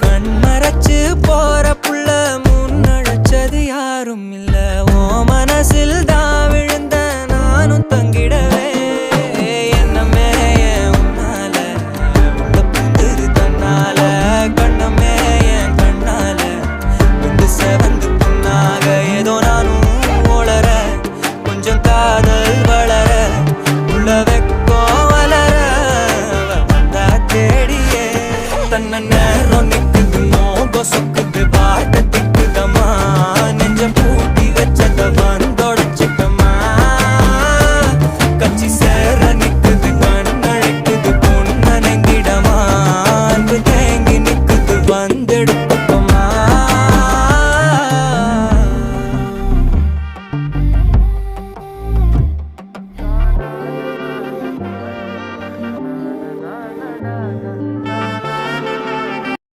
கண்மறைச்சு போற புள்ள முன்னழைச்சது யாரும் இல்ல. ஓ மனசில் தான் விழுந்த நானும் தங்கிடவே என்னமே உன்னால உள்ள புந்துரு தன்னால கண்ணமே என் கண்ணால வந்து செவந்து புண்ணாக ஏதோ நானும் ஓளற கொஞ்சம் காதல் வளர உள்ள வெக்கோ வளர வந்தா தேடியே தன்ன நேரம் நிக்குது மோகம் சொக்குது பாட்டு